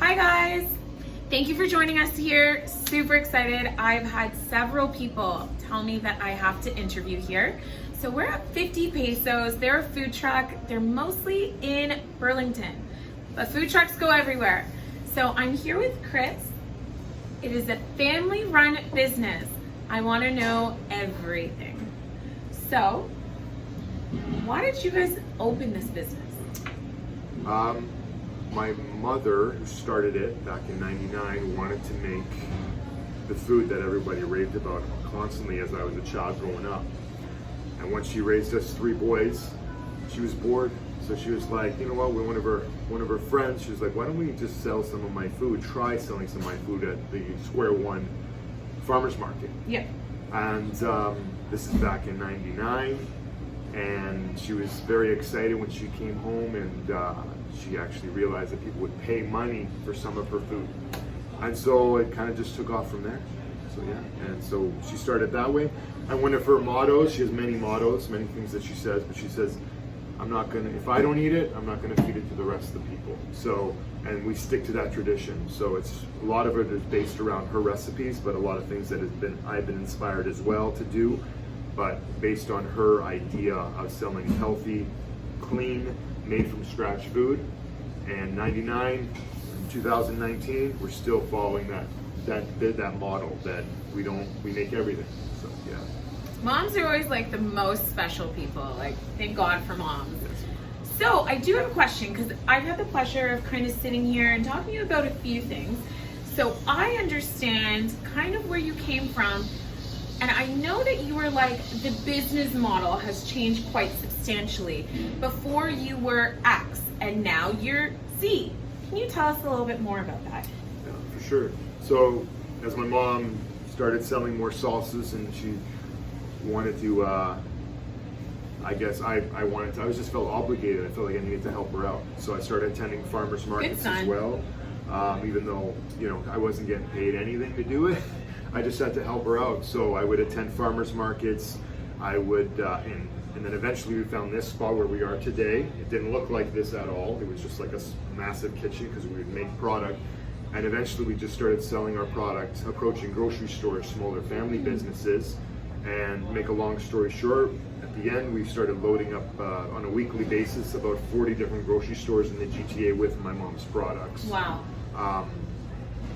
Hi guys, thank you for joining us here. Super excited. I've had several people tell me that I have to interview here. So we're at 50 Pesos. They're a food truck. They're mostly in Burlington, but food trucks go everywhere. So I'm here with Kris. It is a family-run business. I want to know everything. So, why did you guys open this business? My mother, who started it back in '99, wanted to make the food that everybody raved about constantly as I was a child growing up. And once she raised us 3 boys, she was bored. So she was like, you know what, one of her friends, she was like, why don't we just sell some of my food, try selling some of my food at the Square One farmer's market. Yeah. And this is back in '99. And she was very excited when she came home, and she actually realized that people would pay money for some of her food. And so it kind of just took off from there. So yeah, and so she started that way. And one of her mottos, she has many mottos, many things that she says, but she says, if I don't eat it, I'm not gonna feed it to the rest of the people. So, and we stick to that tradition. So it's, a lot of it is based around her recipes, but a lot of things that I've been inspired as well to do, but based on her idea of selling healthy, clean, made from scratch food. And 99, 2019, we're still following that model that we make everything. So yeah. Moms are always like the most special people. Like, thank God for moms. So I do have a question, because I've had the pleasure of kind of sitting here and talking to you about a few things. So I understand kind of where you came from, and I know that you were like, the business model has changed quite substantially. Before you were X and now you're Z. Can you tell us a little bit more about that? Yeah, for sure. So as my mom started selling more salsas, and she wanted to, I guess I just felt obligated. I felt like I needed to help her out. So I started attending farmers markets as well. Even though, I wasn't getting paid anything to do it. I just had to help her out. So I would attend farmers markets. I would, and then eventually we found this spot where we are today. It didn't look like this at all. It was just like a massive kitchen because we would make product. And eventually we just started selling our product, approaching grocery stores, smaller family businesses. And make a long story short, at the end we started loading up on a weekly basis about 40 different grocery stores in the GTA with my mom's products. Wow.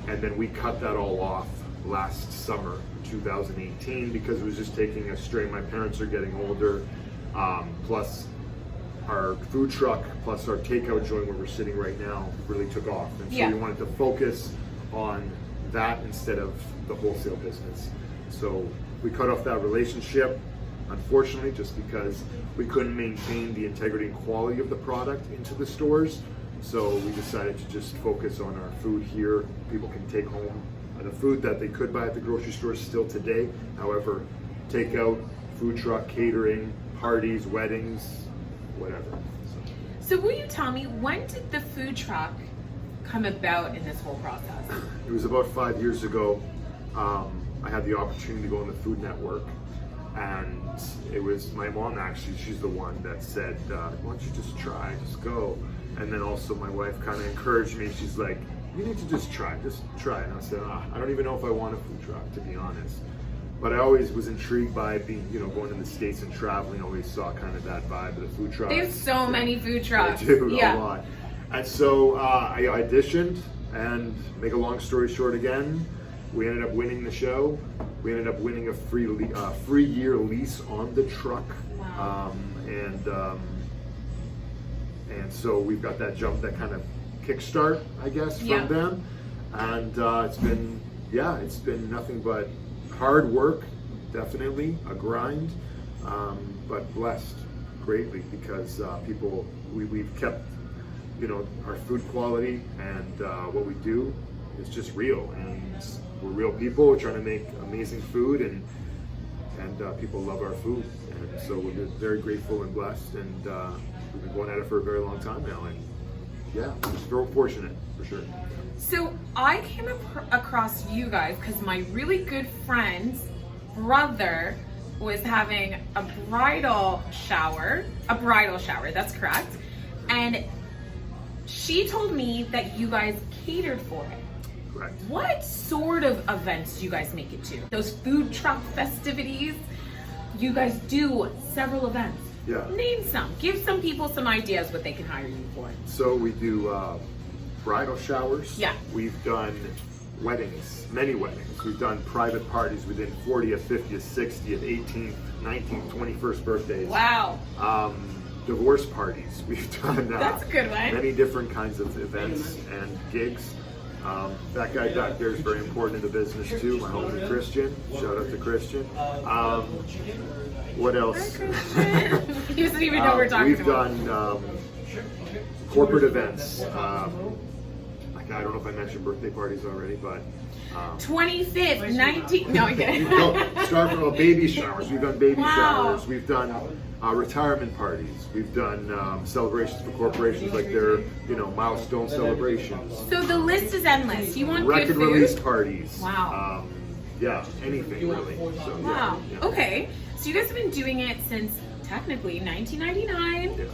And then we cut that all off last summer, 2018, because it was just taking a strain. My parents are getting older, plus our food truck, plus our takeout joint where we're sitting right now really took off. And so we wanted to focus on that instead of the wholesale business. So we cut off that relationship, unfortunately, just because we couldn't maintain the integrity and quality of the product into the stores. So we decided to just focus on our food here. People can take home the food that they could buy at the grocery stores still today. However, takeout, food truck, catering, parties, weddings, whatever. So will you tell me, when did the food truck come about in this whole process? It was about 5 years ago. I had the opportunity to go on the Food Network, and it was my mom, actually, she's the one that said, why don't you just try, just go. And then also my wife kind of encouraged me. She's like, you need to just try. And I said, I don't even know if I want a food truck, to be honest. But I always was intrigued by being, going to the States and traveling. I always saw kind of that vibe of the food truck. There's so many food trucks. I do, a lot. And so I auditioned, and make a long story short again, we ended up winning the show. We ended up winning a free year lease on the truck. Wow. And so we've got that kind of kickstart, I guess, from them. And it's been nothing but hard work, definitely a grind, but blessed greatly because we've kept, our food quality, and what we do is just real, and we're real people. We're trying to make amazing food, and people love our food, and so we're very grateful and blessed, and we've been going at it for a very long time now, and we're just very fortunate, for sure. So I came across you guys because my really good friend's brother was having a bridal shower, that's correct, and she told me that you guys catered for it. Correct. What sort of events do you guys make it to? Those food truck festivities? You guys do several events. Yeah. Name some. Give some people some ideas what they can hire you for. So we do bridal showers. Yeah. We've done weddings, many weddings. We've done private parties within 40th, 50th, 60th, 18th, 19th, 21st birthdays. Wow. Divorce parties. We've done That's a good one. many different kinds of events and gigs. That guy back there is very important in the business too. My homie Christian. Shout out to Christian. What else? Hi, Christian. He doesn't even know we're talking about. We've done corporate events. I don't know if I mentioned birthday parties already, but 25th, 19th. No, I'm kidding. Start from baby showers. We've done baby Wow. showers. We've done retirement parties. We've done celebrations for corporations, like their milestone celebrations. So the list is endless. You want Record good food? release parties. Wow. Yeah, anything really. So, Wow. Yeah. Okay. So you guys have been doing it since technically 1999. Yeah.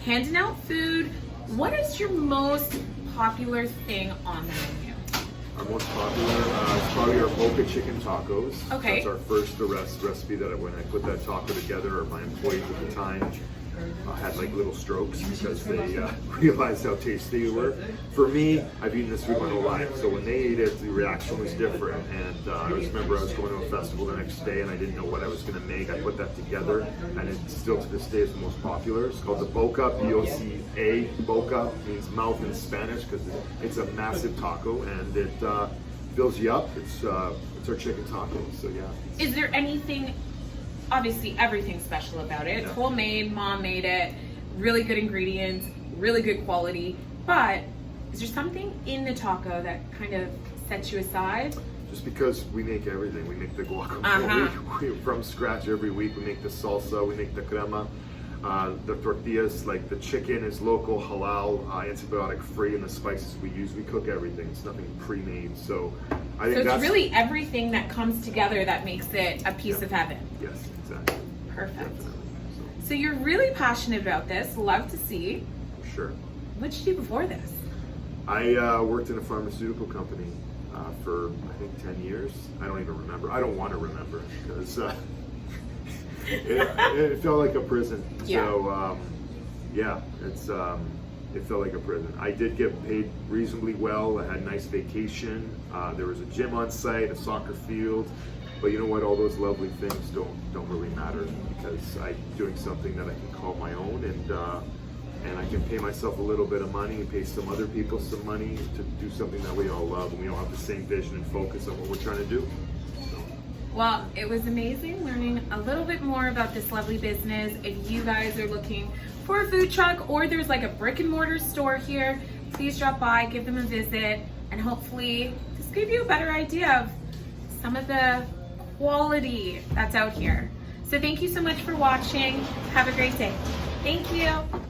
Handing out food. What is your most popular thing on the menu? Our most popular is probably our Boca chicken tacos. Okay. That's our first recipe that when I put that taco together, my employees at the time had like little strokes because they realized how tasty they were. For me, I've eaten this food my whole life, so when they ate it, the reaction was different. And I remember I was going to a festival the next day and I didn't know what I was going to make. I put that together, and it still to this day is the most popular. It's called the Boca, B-O-C-A. Boca means mouth in Spanish because it's a massive taco and it fills you up. It's our chicken taco, so yeah. Is there anything, obviously everything's special about it. It's homemade, mom made it, really good ingredients, really good quality, but is there something in the taco that kind of sets you aside? Just because we make everything. We make the guacamole we from scratch every week. We make the salsa, we make the crema. The tortillas, like the chicken is local, halal, antibiotic free, and the spices we use, we cook everything. It's nothing pre-made. So I think it's really everything that comes together that makes it a piece of heaven. Yes, exactly. Perfect. Definitely. So you're really passionate about this. Love to see. Sure. What did you do before this? I worked in a pharmaceutical company for I think 10 years. I don't even remember. I don't want to remember because it felt like a prison. Yeah. So it felt like a prison. I did get paid reasonably well. I had a nice vacation. There was a gym on site, a soccer field. But you know what? All those lovely things don't really matter because I'm doing something that I can call my own, and I can pay myself a little bit of money and pay some other people some money to do something that we all love, and we all have the same vision and focus on what we're trying to do. So. Well, it was amazing learning a little bit more about this lovely business. If you guys are looking for a food truck or there's like a brick and mortar store here, please drop by, give them a visit, and hopefully this gave you a better idea of some of the quality that's out here. So thank you so much for watching. Have a great day. Thank you.